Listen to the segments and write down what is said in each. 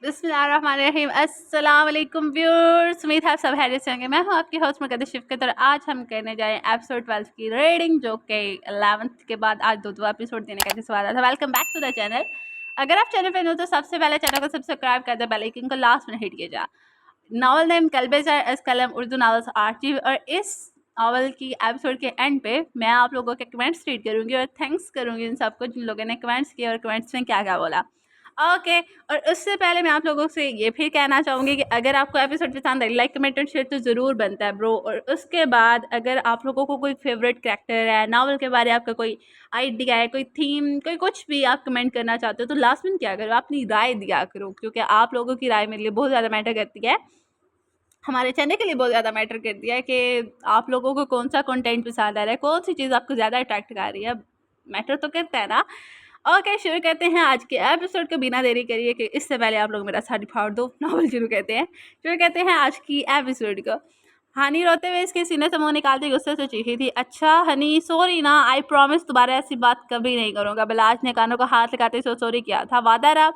बिस्मिल्लाहिर्रहमानिर्रहीम। अस्सलाम वालेकुम व्यूअर्स, उम्मीद है आप सब खैरियत से होंगे। मैं हूं आपकी होस्ट मुक़द्दस शिफ़क़त और आज हम करने जा रहे हैं एपिसोड 12 की रीडिंग, जो कि 11th के बाद आज दो एपिसोड देने का सवाल था। Welcome back to the channel. अगर आप चैनल पर हो तो सबसे पहले चैनल को सब्सक्राइब कर दे, बेल आइकन को लास्ट में हिट किया जा। नावल नेम कल्बे-ज़र एस कलम उर्दू नावल्स आर्चिव, और इस नावल की एपिसोड के एंड पे मैं आप लोगों के कमेंट्स रीड करूँगी और थैंक्स करूँगी उन सबको जिन लोगों ने कमेंट्स किए और कमेंट्स में क्या क्या बोला। ओके, और उससे पहले मैं आप लोगों से ये फिर कहना चाहूँगी कि अगर आपको एपिसोड पसंद है, लाइक कमेंट और शेयर तो ज़रूर बनता है ब्रो। और उसके बाद अगर आप लोगों को कोई फेवरेट कैरेक्टर है, नावल के बारे में आपका कोई आइडिया है, कोई थीम, कोई कुछ भी आप कमेंट करना चाहते हो तो लास्ट में क्या करो, अपनी राय दिया करो, क्योंकि आप लोगों की राय मेरे लिए बहुत ज़्यादा मैटर करती है, हमारे चैनल के लिए बहुत ज़्यादा मैटर करती है कि आप लोगों को कौन सा कंटेंट पसंद आ रहा है, कौन सी चीज़ आपको ज़्यादा अट्रैक्ट कर रही है। मैटर तो करता है ना। ओके, शुरू करते हैं आज के एपिसोड को बिना देरी करिए कि इससे पहले आप लोग मेरा साड़ी फाड़ दो। नावल शुरू करते हैं आज की एपिसोड को। हनी रोते हुए इसके सीने से मुंह निकालते गुस्से से चीखी थी। अच्छा हनी, सॉरी ना, आई प्रॉमिस दोबारा ऐसी बात कभी नहीं करूँगा। बिलाज ने कानों को हाथ लगाते सो सॉरी किया था। वादा रहा?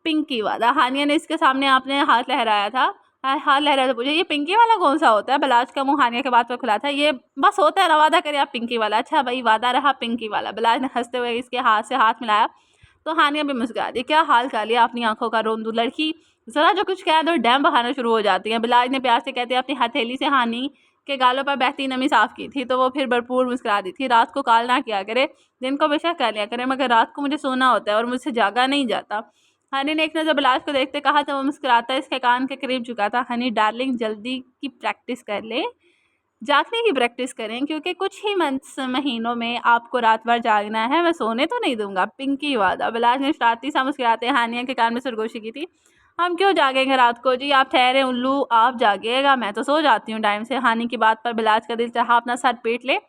पिंकी वाला। हानिया ने इसके सामने आपने हाथ लहराया था। हाथ लहराया तो पूछा, ये पिंकी वाला कौन सा होता है? बिलाज का मुंह हानिया के बात पर खुला था। ये बस होता है ना, वादा करे आप पिंकी वाला। अच्छा भाई, वादा रहा पिंकी वाला। बिलाज ने हंसते हुए इसके हाथ से हाथ मिलाया तो हानिया भी मुस्कुरा दी। क्या हाल कर लिया अपनी आंखों का रोंदू लड़की, जरा जो कुछ कह दो डैम बहाना शुरू हो जाती है। बिलाज ने प्यार से कहते अपनी हथेली से हानि के गालों पर बहती नमी साफ की थी तो वो फिर भरपूर मुस्कुरा दी थी। रात को कॉल ना किया करे, दिन को बेशक कर लिया करे, मगर रात को मुझे सोना होता है और मुझसे जागा नहीं जाता। हनी ने एक नज़र बिलाज को देखते कहा तो वो मुस्कुराता इसके कान के करीब झुका था। हनी डार्लिंग, जल्दी की प्रैक्टिस कर ले, जागने की प्रैक्टिस करें, क्योंकि कुछ ही मंथ्स महीनों में आपको रात भर जागना है। मैं सोने तो नहीं दूंगा, पिंकी वादा। बिलाज ने शरारती सा मुस्कुराते हानिया के कान में सरगोशी की थी। हम क्यों जागेंगे रात को जी, आप ठहरे उल्लू, आप जागिएगा, मैं तो सो जाती हूँ टाइम से। हानि की बात पर बिलाज का दिल चाहा अपना सर पीट ले।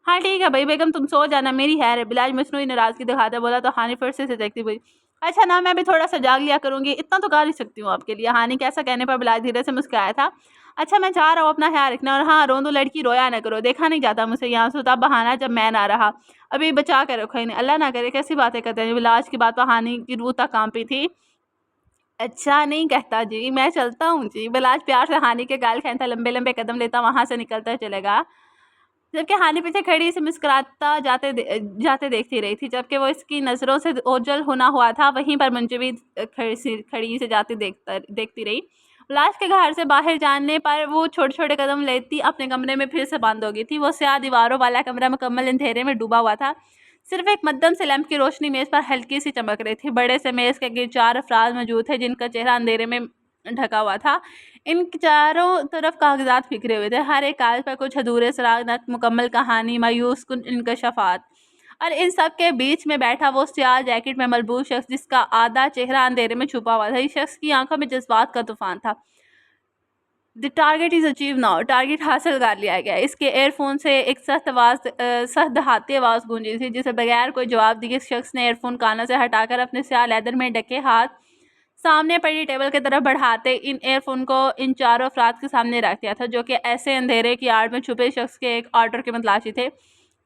हाँ ठीक है भाई बेगम, तुम सो जाना, मेरी है। बिलाज मसनूई नाराजगी दिखाता बोला तो हानि फिर से देखती हुई, अच्छा ना, मैं भी थोड़ा सा जाग लिया करूंगी, इतना तो गा ही सकती हूँ आपके लिए। हानि के ऐसा कहने पर बिलाज धीरे से मुस्कुराया था। अच्छा मैं चाह रहा हूँ अपना ख्याल रखना, और हाँ रोंदू लड़की, रोया न करो, देखा नहीं जाता मुझसे यहाँ से, तब बहाना जब मैं ना रहा। अभी बचा कर रखो इन्हें, अल्लाह ना करे कैसी बातें करते हैं। बिलाज की बात पर हानि की रूह तक कांपी थी। अच्छा नहीं कहता जी, मैं चलता हूँ जी। बिलाज प्यार से हानि के गाल खींचता लंबे लंबे कदम लेता वहां से निकलता चलेगा, जबकि हानि पीछे खड़ी से मुस्कुराता जाते देखती रही थी। जबकि वो इसकी नज़रों से ओझल होना हुआ था, वहीं पर मंजू भी खड़ी से जाती देखती रही। लाश के घर से बाहर जाने पर वो छोटे छोटे कदम लेती अपने कमरे में फिर से बंद हो गई थी। वो स्याह दीवारों वाला कमरा मुकम्मल अंधेरे में डूबा हुआ था। सिर्फ एक मध्यम से लैंप की रोशनी मेज़ पर हल्की सी चमक रही थी। बड़े से मेज़ के गिर्द 4 अफराद मौजूद थे जिनका चेहरा अंधेरे में ढका हुआ था। इन चारों तरफ कागजात बिखरे हुए थे, हर एक कागज पर कुछ अधूरे सुराग, न मुकम्मल कहानी, मायूस कुन इंकशाफात। और इन सब के बीच में बैठा वो स्याह जैकेट में मलबूस शख्स, जिसका आधा चेहरा अंधेरे में छुपा हुआ था। इस शख्स की आंखों में जज्बात का तूफान था। The target is achieve now, target हासिल कर लिया गया। इसके एयरफोन से एक सख्त दहाती आवाज़ गूंजी थी, जिसे बगैर कोई जवाब दिए इस शख्स ने एयरफोन कानों से हटाकर अपने स्याह लेदर में ढके हाथ सामने पड़ी टेबल की तरफ बढ़ाते इन एयरफोन को इन चारों अफराद के सामने रख दिया था, जो कि ऐसे अंधेरे की आड़ में छुपे शख्स के एक ऑर्डर के मतलाशी थे।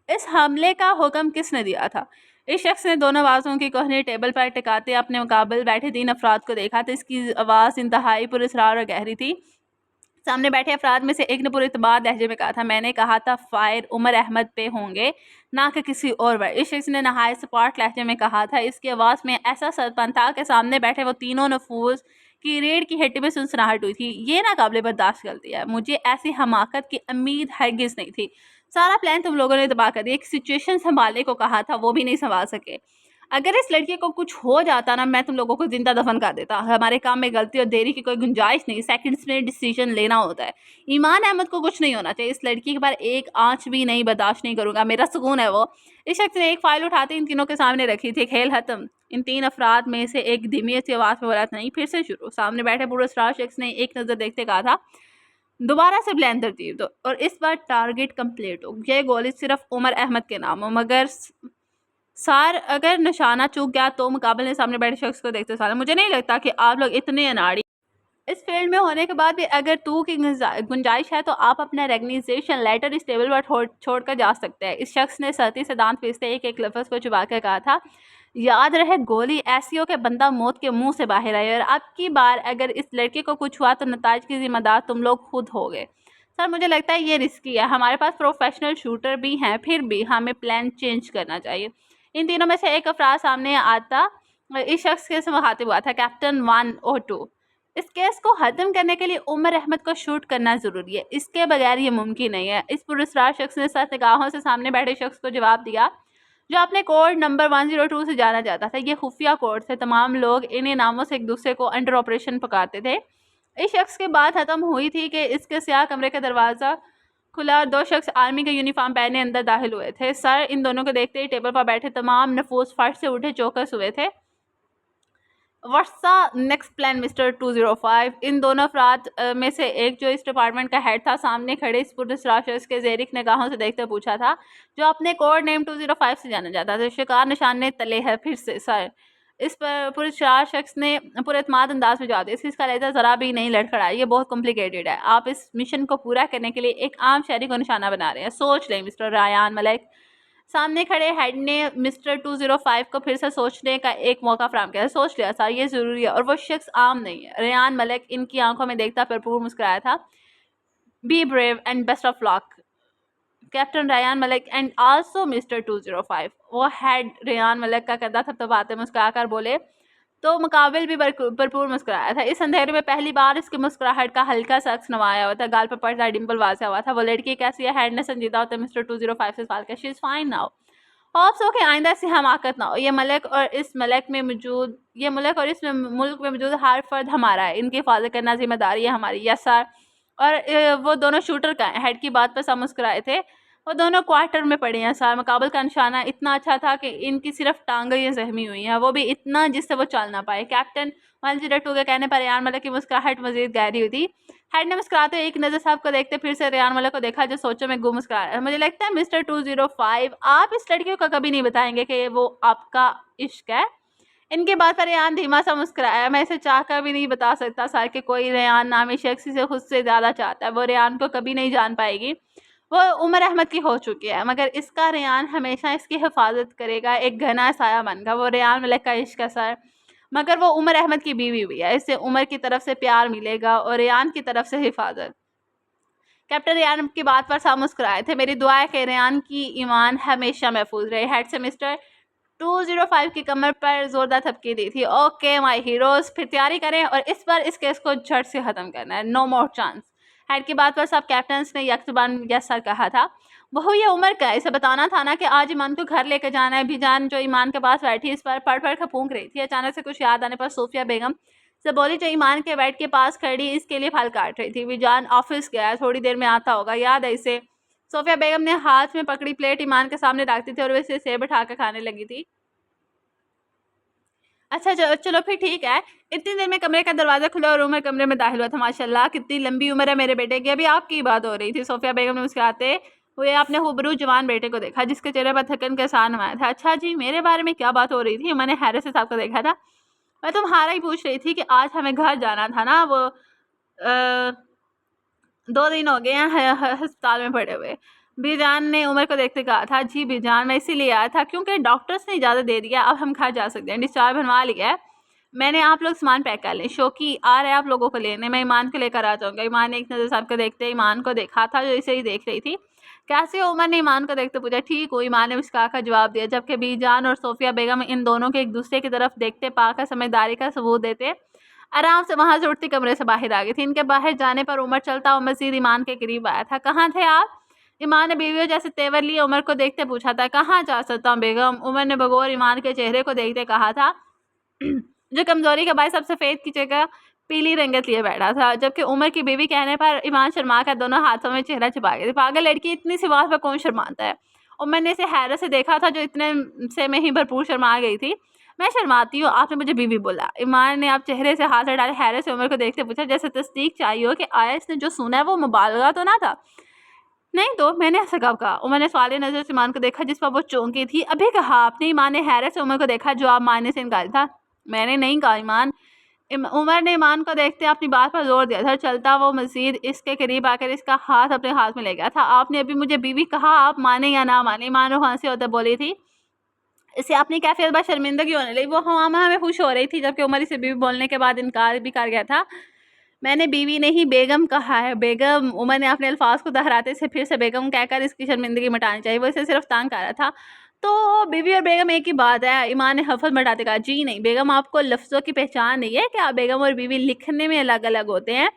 इस हमले का हुक्म किसने दिया था? इस शख्स ने दोनों आवाज़ों की कोहनी टेबल पर टिकाते अपने मुकाबले बैठे 3 अफराद को देखा तो इसकी आवाज़ इंतहाई पुरस्रार और गहरी थी। सामने बैठे अफराद में से एक ने पूरे इत्मीनान लहजे में कहा था, मैंने कहा था फायर उमर अहमद पे होंगे, ना कि किसी और पर। इस शख्स ने नहायत सपाट लहजे में कहा था। इसकी आवाज़ में ऐसा सदपन था कि सामने बैठे वो तीनों नफूस की रीढ़ की हड्डी में सुनसनाहट हुई थी। ये नाकाबिले बर्दाश्त गलती है, मुझे ऐसी हमाकत की उम्मीद हरगिज़ नहीं थी। सारा प्लान तुम लोगों ने तबाह कर दिया। एक सिचुएशन संभालने को कहा था, वो भी नहीं संभाल सके। अगर इस लड़के को कुछ हो जाता ना, मैं तुम लोगों को जिंदा दफन कर देता। हमारे काम में गलती और देरी की कोई गुंजाइश नहीं, सेकंड्स में डिसीजन लेना होता है। ईमान अहमद को कुछ नहीं होना चाहिए। इस लड़की के बारे एक आंच भी नहीं बर्दाश्त नहीं करूंगा, मेरा सुकून है वो। इस शख्स ने एक फाइल उठाते इन तीनों के सामने रखी थी। खेल खत्म। इन 3 अफराद में से एक धीमी सी आवाज़ में बोला, नहीं फिर से शुरू। सामने बैठे पुरस्कार शख्स ने एक नज़र देखते कहा था, दोबारा से प्लान तरतीब दो और इस बार टारगेट कंप्लीट हो। यह गोली सिर्फ उमर अहमद के नाम हो, मगर सार अगर निशाना चूक गया तो मुकाबले में सामने बैठे शख्स को देखते साल, मुझे नहीं लगता कि आप लोग इतने अनाड़ी। इस फील्ड में होने के बाद भी अगर तू की गुंजाइश है तो आप अपना रेगनाइजेशन लेटर इस टेबल पर छोड़ कर जा सकते हैं। इस शख्स ने सर्दी से दांत पीसते एक एक लफ्ज़ को चुबा कर कहा था, याद रहे गोली ऐसी हो कि बंदा मौत के मुंह से बाहर आए, और अब की बार अगर इस लड़के को कुछ हुआ तो नताज की जिम्मेदार तुम लोग खुद होगे। सर मुझे लगता है ये रिस्की है, हमारे पास प्रोफेशनल शूटर भी हैं, फिर भी हमें प्लान चेंज करना चाहिए। इन तीनों में से एक अफराद सामने आता इस शख्स के से मुखातिब हुआ था, कैप्टन 1 और 2। इस केस को खत्म करने के लिए उमर अहमद को शूट करना जरूरी है, इसके बगैर ये मुमकिन नहीं है। इस पुरस्कार शख्स ने सख्त निगाहों से सामने बैठे शख्स को जवाब दिया जो अपने कोड नंबर 102 से जाना जाता था। ये खुफिया कोड थे, तमाम लोग इन्हीं नामों से एक दूसरे को अंडर ऑपरेशन पकाते थे। इस शख्स की बात खत्म हुई थी कि इसके स्याह कमरे का दरवाज़ा खुला और दो शख्स आर्मी का यूनिफॉर्म पहने अंदर दाखिल हुए थे। सर इन दोनों को देखते ही टेबल पर बैठे तमाम नफूस फर्श से उठे चौकस हुए थे। What's the next plan mister 205? इन दोनों अफराद में से एक जो इस डिपार्टमेंट का हेड था, सामने खड़े इस पुरस्कार शख्स के ज़ेरिक निगाहों से देखते पूछा था, जो अपने कोड नेम 205 से जाना जाता था। शिकार निशाने तले है फिर से सर। इस पर पुरस्कार शख्स ने पुरएतमाद अंदाज में जवाब दिया, इसका लहजा ज़रा भी नहीं लड़खड़ा, ये बहुत कॉम्प्लिकेटेड है। आप इस मिशन को पूरा करने के लिए एक आम शहरी को निशाना बना रहे हैं, सोच लें मिस्टर रायान मलिक। सामने खड़े हेड ने मिस्टर 205 को फिर से सोचने का एक मौका फराहम किया। सोच लिया सर, ये ज़रूरी है और वो शख्स आम नहीं है। रेयान मलिक इनकी आंखों में देखता भरपूर मुस्कुराया था। Be brave and best of luck captain Rayan Malik and also mister 205। वो हेड रेयान मलिक का कंधा थपथपाते मुस्कुराकर बोले तो मुकाबिल भी भरपूर मुस्कुराया था। इस अंधेरे में पहली बार इसकी मुस्कुराहट का हल्का सा अक्स नवाया हुआ था, गाल पर पर्दा डिम्पल वाज़ा हुआ था। वो लड़की कैसी है? हेड ने संजीदा होते मिस्टर 205 से सवाल किया। She is fine now, hope so कि आइंदा से हमाकत ना हो। ये मुल्क और इस मुल्क में मौजूद हर फर्द हमारा है, इनकी हिफाजत करना जिम्मेदारी है हमारी। Yes sir. और वो दोनों शूटर का हेड की बात पर सब मुस्कुराए थे। वो दोनों क्वार्टर में पड़े हैं सर। मुकाबल का निशाना इतना अच्छा था कि इनकी सिर्फ टांगें जख्मी हुई हैं, वो भी इतना जिससे वो चल ना पाए। कैप्टन 102 के कहने पर रेयान मलिक की मुस्कुराहट मजीद गहरी हुई थी। हेड ने मुस्कुराते हुए एक नज़र साहब को देखते फिर से रेयान मलिक को देखा, जो सोचों में गुम मुस्कुरा रहा है। मुझे लगता है मिस्टर 205 आप इस लड़की को कभी नहीं बताएंगे कि वो आपका इश्क है। इनके बाद पर रेयान धीमा सा मुस्कुराया। मैं इसे चाह कर भी नहीं बता सकता सर कि कोई रेयान नामी शख्स इसे खुद से ज़्यादा चाहता है। वो रेयान को कभी नहीं जान पाएगी, वो उमर अहमद की हो चुकी है, मगर इसका रेयान हमेशा इसकी हिफाजत करेगा, एक घना साया बनकर। वो रेयान मलिक का इश्क है सर, मगर वो उमर अहमद की बीवी भी है। इससे उमर की तरफ से प्यार मिलेगा और रेयान की तरफ से हिफाजत। कैप्टन रेयान की बात पर साफ मुस्कुराए थे। मेरी दुआ है कि रेयान की ईमान हमेशा महफूज रहे। हेड से मिस्टर 205 की कमर पर जोरदार थपकी दी थी। ओके माय हीरोज, फिर तैयारी करें और इस बार इस केस को झट से ख़त्म करना है। No more chance. हेड की बात पर सब कैप्टन्स ने यकजुबान यस सर कहा था। बहू ये उम्र का है, इसे बताना था ना कि आज ईमान को घर लेकर जाना है। बीजान जो ईमान के पास बैठी इस पर पढ़ कर फूंक रही थी। अचानक से कुछ याद आने पर सोफिया बेगम से बोली, जो ईमान के बेड के पास खड़ी इसके लिए फल काट रही थी। बीजान ऑफिस गया है, थोड़ी देर में आता होगा, याद है इसे? सोफिया बेगम ने हाथ में पकड़ी प्लेट ईमान के सामने रखती थी और वैसे सेब उठा कर खाने लगी थी। अच्छा चलो फिर ठीक है। इतनी देर में कमरे का दरवाज़ा खुला और उमर कमरे में दाखिल हुआ था। माशाल्लाह कितनी लंबी उम्र है मेरे बेटे की। अभी आपकी बात हो रही थी। सोफिया बेगम ने मुस्कुराते हुए अपने हुबरू जवान बेटे को देखा, जिसके चेहरे पर थकन का एहसान नमाया था। अच्छा जी, मेरे बारे में क्या बात हो रही थी? मैंने हैरत से साहब को देखा था। मैं तुम्हारा ही पूछ रही थी कि आज हमें घर जाना था ना, वो 2 दिन हो गए हैं अस्पताल में पड़े हुए। बीजान ने उमर को देखते कहा था। जी बीजान, मैं इसीलिए आया था क्योंकि डॉक्टर्स ने इजाज़त दे दिया, अब हम घर जा सकते हैं। डिस्चार्ज बनवा लिया है मैंने, आप लोग सामान पैक कर लें। शौकी आ रहा है आप लोगों को लेने, मैं ईमान को लेकर आ जाऊँगा। ईमान ने एक नज़र साहब को देखते ईमान को देखा था, जो इसे ही देख रही थी। कैसे हो? उमर ने ईमान को देखते पूछा। ठीक हूँ, ईमान ने मुस्कुरा कर जवाब दिया, जबकि बीजान और सोफिया बेगम इन दोनों के एक दूसरे की तरफ देखते पाकर समझदारी का सबूत देते आराम से वहाँ से उठती कमरे से बाहर आ गई थी। इनके बाहर जाने पर उमर चलता और मज़ीद ईमान के करीब आया था। कहाँ थे आप? ईमान ने बीवियों जैसे तेवर लिए उमर को देखते पूछा था। कहाँ जा सकता हूँ बेगम, उमर ने बगौर ईमान के चेहरे को देखते कहा था, जो कमजोरी के बायस अब सफ़ेद की जगह पीली रंगत लिए बैठा था। जबकि उमर की बीवी कहने पर ईमान शर्मा कर दोनों हाथों में चेहरा छुपा गई थी। पागल लड़की, इतनी सी बात पर कौन शर्माता है? उमर ने इसे हैरत से देखा था, जो इतने से में ही भरपूर शर्मा गई थी। मैं शर्माती हूँ, आपने मुझे बीवी बोला। ईमान ने आप चेहरे से हाथ हटाए हैरत से उमर को देखते पूछा, जैसे तस्दीक चाहिए हो कि आया इसने जो सुना है वो मुबालगा तो ना था? नहीं तो मैंने ऐसा कब कहा? उमर ने सवालिया नज़र से ईमान को देखा, जिस पर वो चौंकी थी। अभी कहा आपने? ईमान ने हैरत से उमर को देखा, जो आप मानने से इनकार था। मैंने नहीं कहा ईमान। उमर ने ईमान को देखते अपनी बात पर जोर दिया था। चलता वो मजीद इसके करीब आकर इसका हाथ अपने हाथ में ले गया था। आपने अभी मुझे बीवी कहा, आप माने या ना माने? ईमान रूहान से होते बोली थी। इससे अपनी कैफियत पर शर्मिंदगी होने लगी। वो हमामा हमें खुश हो रही थी, जबकि उमर इसे बीवी बोलने के बाद इनकार भी कर गया था। मैंने बीवी नहीं बेगम कहा है। बेगम, उमर ने अपने अल्फाज को दोहराते से फिर से बेगम कहकर इसकी शर्मिंदगी मिटानी चाहिए। वो इसे सिर्फ तंग कर रहा था। तो बीवी और बेगम एक ही बात है। ईमान ने हफत मटाते कहा, जी नहीं बेगम, आपको लफ्ज़ों की पहचान नहीं है क्या? बेगम और बीवी लिखने में अलग अलग होते हैं।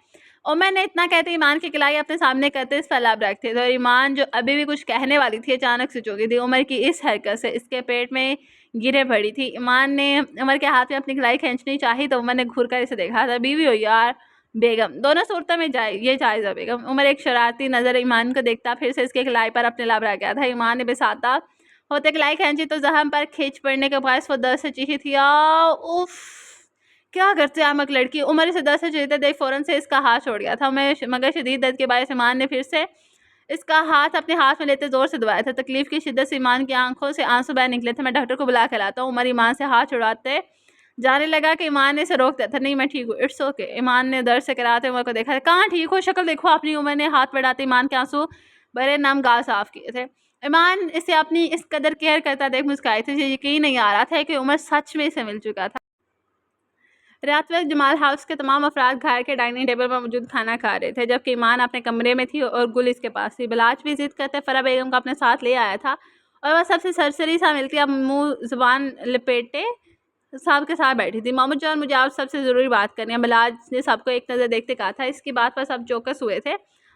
उमर ने इतना कहते ईमान की किलाई अपने सामने करते इस फैलाब रखते थे, और ईमान जो अभी भी कुछ कहने वाली थी अचानक से चौंकी थी। उमर की इस हरकत से इसके पेट में गिरे पड़ी थी। ईमान ने उमर के हाथ में अपनी किलाई खींचनी चाही तो उमर ने घूर कर इसे देखा था। बीवी हो यार बेगम, दोनों सूरतों में ये जायज़ है बेगम। उमर एक शरारती नज़र ईमान को देखता फिर से इसके किलाई पर अपने लब रह गया था। ईमान ने बेसाता होते किलाई खींची तो जहम पर खींच पड़ने के बायस वो दर्द से चीखी थी। उफ, क्या करते आमक लड़की। उमर इसे दर्द से चीखते देख फौरन से इसका हाथ छोड़ गया था, मगर शदीद दर्द के बायस ईमान ने फिर से इसका हाथ अपने हाथ में लेते जोर से दबाया था। तकलीफ की शिद्दत से ईमान की आंखों से आंसू बह निकले थे। मैं डॉक्टर को बुला के लाता हूँ। उमर ईमान से हाथ छुड़ाते जाने लगा कि ईमान ने इसे रोक दिया था। नहीं मैं ठीक हूँ, इट्स ओके। ईमान ने दर्द से कराते उमर को देखा। कहाँ ठीक हो, शक्ल देखो अपनी। उमर ने हाथ बढ़ाते ईमान के आंसू भरे नम गाल साफ किए थे। ईमान इसे अपनी इस कदर केयर करता देख मुस्कुराई थी। यकीन नहीं आ रहा था कि उमर सच में इसे मिल चुका था। रात वक्त जमाल हाउस के तमाम अफराद घर के डाइनिंग टेबल पर मौजूद खाना खा रहे थे, जबकि ईमान अपने कमरे में थी और गुल इसके पास थी। बलाच भी जिद करते फरा बेगम को अपने साथ ले आया था, और वह सबसे सरसरी सा मिलती अब मुंह जुबान लपेटे साहब के साथ बैठी थी। मामू जान, मुझे आप सबसे ज़रूरी बात करनी है। बिलाज ने सबको एक नज़र देखते कहा था। इसकी बात पर सब चौकस हुए थे।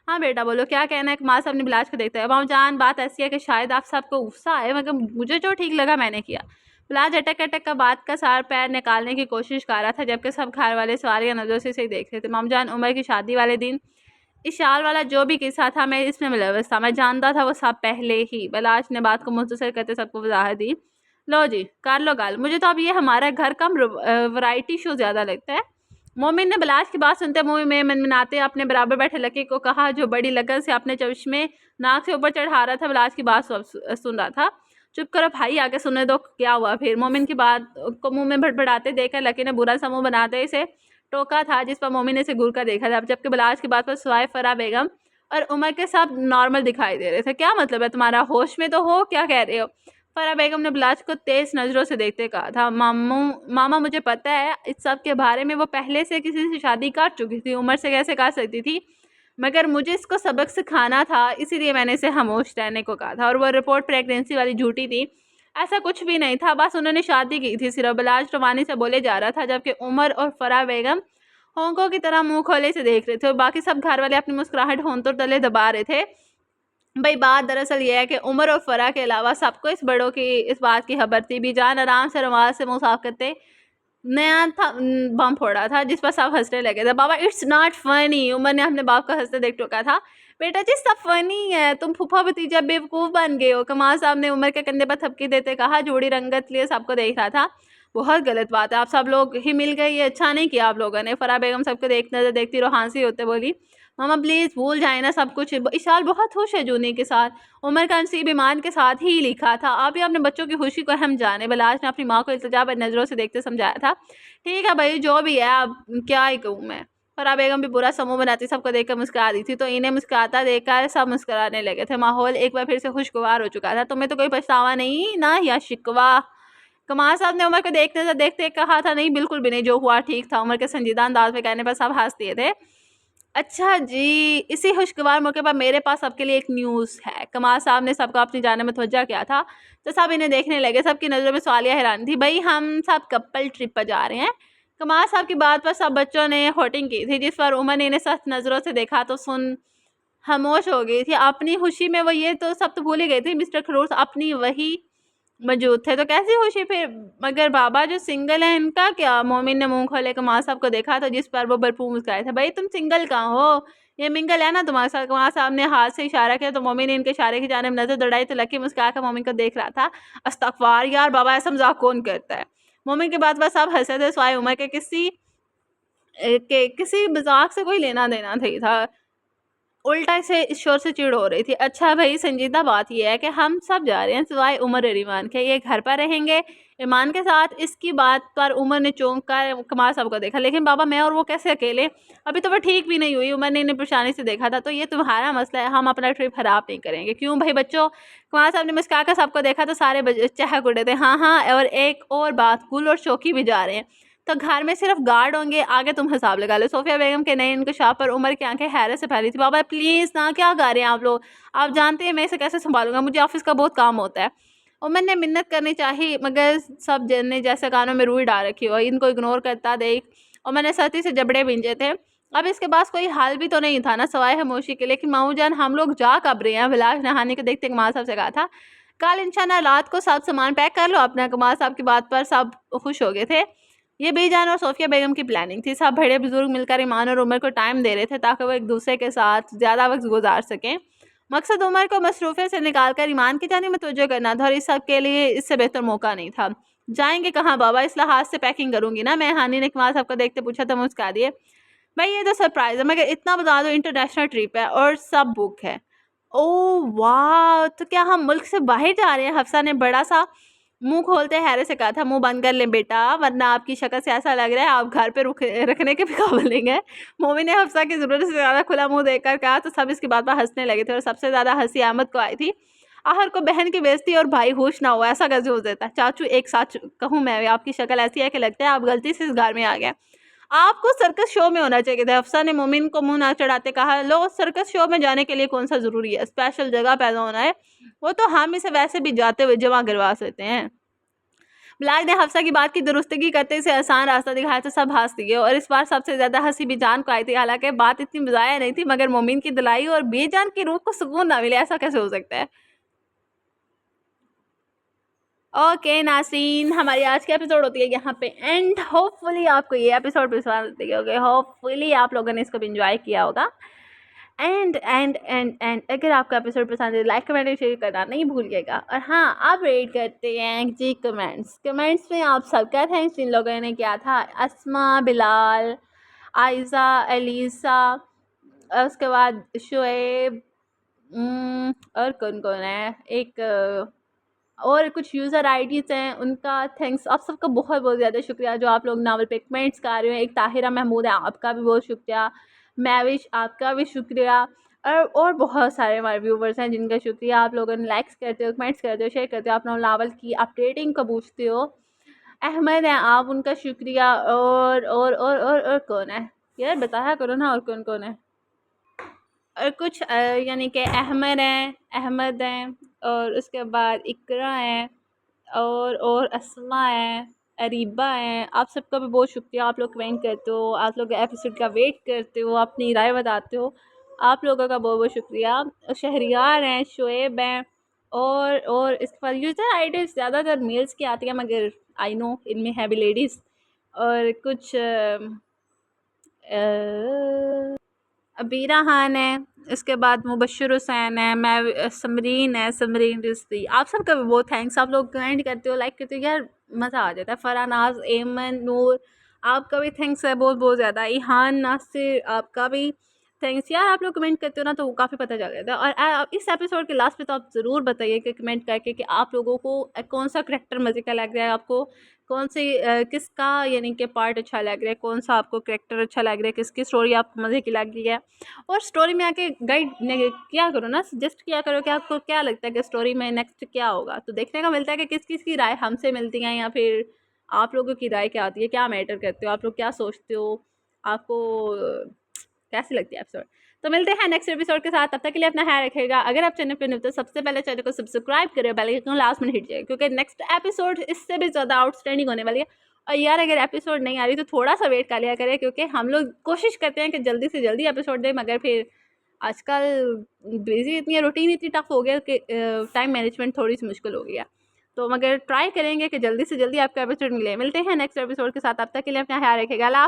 हाँ बेटा बोलो, क्या कहना है? कमाल साहब ने बिलाज को देखते हैं। मामू जान, बात ऐसी है कि शायद आप सबको गुस्सा आए, मगर मुझे जो ठीक लगा मैंने किया। बिलाज अटक अटक का बात का सार पैर निकालने की कोशिश कर रहा था, जबकि सब घर वाले सवालिया नज़रों से देख रहे थे। मामू जान, उमर की शादी वाले दिन इस शाल वाला जो भी किस्सा था मैं इसमें मुलव्वस था। मैं जानता था वो सब पहले ही। बिलाज ने बात को मुख्तसर करते सबको वजाहत दी। लो जी कर लो गाल, मुझे तो अब ये हमारा घर कम वैरायटी शो ज़्यादा लगता है। मोमिन ने बिलाज की बात सुनते मुँह में मनमनाते अपने बराबर बैठे लकी को कहा, जो बड़ी लगन से अपने चश्मे नाक से ऊपर चढ़ा रहा था। बिलाज की बात सुन रहा था। चुप करो भाई, आगे सुनने दो क्या हुआ फिर। मोमिन की बात को मुंह में भड़बड़ाते देखकर लकी ने बुरा सा मुँह बनाते इसे टोका था, जिस पर मोमिन ने इसे घूर कर देखा था। जबकि बिलाज की बात पर सवाए फरा बेगम और उमर के सब नॉर्मल दिखाई दे रहे थे। क्या मतलब है तुम्हारा, होश में तो हो, क्या कह रहे हो? फरा बेगम ने बिलाज को तेज नज़रों से देखते कहा था। मामा मुझे पता है इस सब के बारे में, वो पहले से किसी से शादी कर चुकी थी, उमर से कैसे कर सकती थी, मगर मुझे इसको सबक सिखाना था, इसीलिए मैंने इसे खामोश रहने को कहा था। और वो रिपोर्ट प्रेगनेंसी वाली झूठी थी, ऐसा कुछ भी नहीं था, बस उन्होंने शादी की थी सिर्फ। बिलाज रवानी से बोले जा रहा था, जबकि उमर और फरा बेगम होंकों की तरह मुंह खोले से देख रहे थे, और बाकी सब घर वाले अपनी मुस्कुराहट होंतों तले दबा रहे थे। भाई बात दरअसल ये है कि उमर और फरा के अलावा सबको इस बड़ों की इस बात की खबर थी। बीजान आराम से रुमाल से मुँह साफ करते नया था बम फोड़ा था, जिस पर सब हंसने लगे थे। बाबा इट्स नॉट फनी, उमर ने अपने बाप को हंसते देख टोका था। बेटा जी सब फनी है, तुम फूफा भतीजा बेवकूफ़ बन गए हो। कमाल साहब ने उमर के कंधे पर थपकी देते कहा। जोड़ी रंगत लिए सबको देख रहा था। बहुत गलत बात है, आप सब लोग ही मिल गए, ये अच्छा नहीं किया आप लोगों ने। फरा बेगम सबको एक नज़र देखती रोहानसी होते बोली, मामा प्लीज़ भूल जाए ना सब कुछ। इशाल बहुत खुश है जूनी के साथ, उमर का नसीब ईमान के साथ ही लिखा था। आप ही अपने बच्चों की खुशी को हम जाने। बिलाज ने अपनी माँ को इल्तिजा पर नज़रों से देखते समझाया था। ठीक है भाई, जो भी है, अब क्या ही कहूँ मैं। फरा बेगम भी बुरा समूह बनाती सबको देखकर मुस्कुरा दी थी, तो इन्हें मुस्कुराता देखकर सब मुस्कुराने लगे थे। माहौल एक बार फिर से खुशगवार हो चुका था। तुम्हें तो कोई पछतावा नहीं ना या शिकवा? कमाल साहब ने उमर को देखते देखते कहा था। नहीं बिल्कुल भी नहीं, जो हुआ ठीक था। उमर के संजीदा अंदाज में कहने पर सब हंस दिए थे। अच्छा जी, इसी खुशगवार मौके पर मेरे पास आपके लिए एक न्यूज़ है। कमाल साहब ने सबको अपनी जानिब मुतवज्जा किया था, तो सब इन्हें देखने लगे। सबकी नज़रों में सवालिया हैरानी थी। भाई हम सब कपल ट्रिप पर जा रहे हैं। कमाल साहब की बात पर सब बच्चों ने होटिंग की थी, जिस पर उमर ने इन्हें सख्त नज़रों से देखा तो सुन खामोश हो गई थी। अपनी खुशी में वो ये तो सब तो भूल ही गई थी, मिस्टर खरूस अपनी वही मौजूद थे, तो कैसी खुशी फिर? मगर बाबा जो सिंगल है इनका क्या? मोमिन ने मुंह खोले कमाल साहब को देखा, तो जिस पर वो भरपूर मुस्कुराए थे। भाई तुम सिंगल कहाँ हो, ये मिंगल है ना तुम्हारे साथ। कमाल साहब ने हाथ से इशारा किया, तो मोमिन ने इनके इशारे की जानिब नजर दौड़ाई, तो लकी मुस्कुरा कर मोमिन को देख रहा था। अस्तगफार यार बाबा, ऐसा मजाक कौन करता है? मोमिन के बात पर सब हंसे थे, स्वाय उमर के किसी मजाक से कोई लेना देना नहीं था। उल्टा से इस शोर से चिढ़ हो रही थी। अच्छा भाई, संजीदा बात ये है कि हम सब जा रहे हैं सिवाय उमर और ईमान के, ये घर पर रहेंगे ईमान के साथ। इसकी बात पर उमर ने चौंक कर कमाल साहब को देखा, लेकिन बाबा मैं और वो कैसे अकेले, अभी तो वो ठीक भी नहीं हुई। उमर ने इन्हें परेशानी से देखा था, तो ये तुम्हारा मसला है, हम अपना ट्रिप खराब नहीं करेंगे। क्यों भाई बच्चों? कमाल साहब ने मुस्का कर सबको देखा तो सारे चहक उड़े थे। हाँ हाँ, और एक और बात, गुल और शौकी भी जा रहे हैं, तो घर में सिर्फ गार्ड होंगे, आगे तुम हिसाब लगा लो। सोफिया बेगम के नए इंकशाफ पर उमर की आंखें हैरत से फैली थी। बाबा प्लीज़ ना, क्या कर रहे हैं आप लोग? आप जानते हैं मैं इसे कैसे संभालूंगा, मुझे ऑफिस का बहुत काम होता है। उमर ने मिन्नत करनी चाहिए, मगर सब जने जैसे कानों में रूई डाल रखी हो, इनको इग्नोर करता देख उमर ने सती से जबड़े भींजे थे। अब इसके पास कोई हाल भी तो नहीं था ना सवाए खामोशी के। लेकिन माऊ जान, हम लोग जा कब रहे हैं? विलास नहाने को देखते कमाल साहब से कहा था, कल इंशाल्लाह रात को सब सामान पैक कर लो अपना। कमाल साहब की बात पर सब खुश हो गए थे। ये बेजान और सोफिया बेगम की प्लानिंग थी। सब बड़े बुजुर्ग मिलकर ईमान और उमर को टाइम दे रहे थे ताकि वो एक दूसरे के साथ ज़्यादा वक्त गुजार सकें। मकसद उमर को मसरूफियत से निकालकर ईमान की जानिब तवज्जो करना था, और इस सब के लिए इससे बेहतर मौका नहीं था। जाएंगे कहाँ बाबा? इस लिहाज से पैकिंग करूंगी ना मैं। हानि ने कमाल साहब को देखते पूछा तो मुस्कुरा दिए। भाई ये तो सरप्राइज है, मगर इतना बता दो इंटरनेशनल ट्रिप है और सब बुक है। ओह वाह, तो क्या हम मुल्क से बाहर जा रहे हैं? हफ्सा ने बड़ा सा मुंह खोलते हैरे से कहा था। मुंह बंद कर लें बेटा, वरना आपकी शक्ल से ऐसा लग रहा है आप घर पे रखने के भी काबिल नहीं है। मोमिन ने हफ्सा की ज़रूरत से ज़्यादा खुला मुंह देखकर कहा, तो सब इसकी बात पर हंसने लगे थे, और सबसे ज़्यादा हंसी अहमद को आई थी। आहर को बहन की बेइज्जती और भाई होश ना हुआ, ऐसा कैसे हो जाता है? चाचू एक साथ कहूँ मैं, आपकी शक्ल ऐसी है कि लगता है आप गलती से इस घर में आ गए। आपको सर्कस शो में होना चाहिए था। अफसा ने मोमिन को मुंह ना चढ़ाते कहा, लो सर्कस शो में जाने के लिए कौन सा ज़रूरी है? स्पेशल जगह पैदा होना है, वो तो हम इसे वैसे भी जाते हुए जमा करवा सकते हैं। ब्लैक ने हफ्सा की बात की दुरुस्तगी करते इसे आसान रास्ता दिखाया तो सब हंस दिए, और इस बार सबसे ज़्यादा हंसी बेजान को आई थी। हालांकि बात इतनी मज़ाया नहीं थी, मगर मोमिन की दिलाई और बेजान की रूह को सुकून ना मिले, ऐसा कैसे हो सकता है? ओके नाज़रीन, हमारी आज की एपिसोड होती है यहाँ पे एंड। होपफुली आपको ये एपिसोड पसंद आए होंगे, होपफुली आप लोगों ने इसको भी इंजॉय किया होगा। एंड अगर आपको एपिसोड पसंद है, लाइक कमेंट शेयर करना नहीं भूलिएगा। और हाँ, आप वेट करते हैं जी कमेंट्स में आप सबका थैंक्स जिन लोगों ने किया था। अस्मा, बिलाल, आयज़ा, एलिसा, उसके बाद शुएब, और कौन कौन है, एक और कुछ यूज़र आईडीज़ हैं, उनका थैंक्स। आप सबका बहुत बहुत ज़्यादा शुक्रिया जो आप लोग नावल पे कमेंट्स कर रहे हो। एक ताहिरा महमूद है, आपका भी बहुत शुक्रिया। मैविश, आपका भी शुक्रिया। और बहुत सारे हमारे व्यूवर्स हैं जिनका शुक्रिया। आप लोगों ने लाइक्स करते हो, कमेंट्स करते हो, शेयर करते हो, आप लोग नावल की अपडेटिंग को पूछते हो। अहमद हैं आप, उनका शुक्रिया। और कौन है यार, बताया करो ना, और कौन कौन है? और कुछ यानी कि अहमद हैं, और उसके बाद इकरा हैं, और अस्मा है, अरीबा हैं। आप सबका भी बहुत शुक्रिया। आप लोग कमेंट करते हो, आप लोग एपिसोड का वेट करते हो, अपनी राय बताते हो, आप लोगों का बहुत बहुत शुक्रिया। शहरियार हैं, शोएब हैं, और इसके बाद यूज़र आई ज़्यादातर मेल्स की आती है, मगर आई नो इनमें है भी लेडीज़। और कुछ अबीरा खान है, इसके बाद मुबश्शिर हुसैन है, मैं समरीन रिजवी। आप सबका भी बहुत थैंक्स। आप लोग कमेंट करते हो, लाइक करते हो, यार मज़ा आ जाता है। फरानाज, एमन, नूर, आपका भी थैंक्स है बहुत बहुत ज़्यादा। ईहान, नासिर, आपका भी थैंक्स। यार आप लोग कमेंट करते हो ना, तो वो काफ़ी पता चल जाता है। और इस एपिसोड के लास्ट पे तो आप ज़रूर बताइए कि कमेंट करके कि आप लोगों को कौन सा करैक्टर मज़े का लग रहा है, आपको कौन सी किसका यानी कि पार्ट अच्छा लग रहा है, कौन सा आपको करैक्टर अच्छा लग रहा है, किसकी स्टोरी आपको मज़े की लग रही है। और स्टोरी में आके गाइड क्या करो ना, सजेस्ट किया करो कि आपको क्या लगता है कि स्टोरी में नेक्स्ट क्या होगा। तो देखने का मिलता है कि किस किस की राय हमसे मिलती है, या फिर आप लोगों की राय क्या आती है, क्या मैटर करते हो, आप लोग क्या सोचते हो, आपको कैसी लगती है एपिसोड। तो मिलते हैं नेक्स्ट एपिसोड के साथ, तब तक के लिए अपना ख्याल रखिएगा। अगर आप चैनल पर न्यू तो सबसे पहले चैनल को सब्सक्राइब करें, बेल आइकन लास्ट में हिट जाए, क्योंकि नेक्स्ट एपिसोड इससे भी ज़्यादा आउटस्टैंडिंग होने वाली है। और यार अगर एपिसोड नहीं आ रही तो थोड़ा सा वेट कर लिया करें, क्योंकि हम लोग कोशिश करते हैं कि जल्दी से जल्दी एपिसोड दें, मगर फिर आजकल बिजी इतनी है, रूटीन इतनी टफ हो गया कि टाइम मैनेजमेंट थोड़ी सी मुश्किल हो गई है। तो मगर ट्राई करेंगे कि जल्दी से जल्दी आपका एपिसोड मिले। मिलते हैं नेक्स्ट एपिसोड के साथ, तब तक के लिए अपना ख्याल रखिएगा। अल्लाह।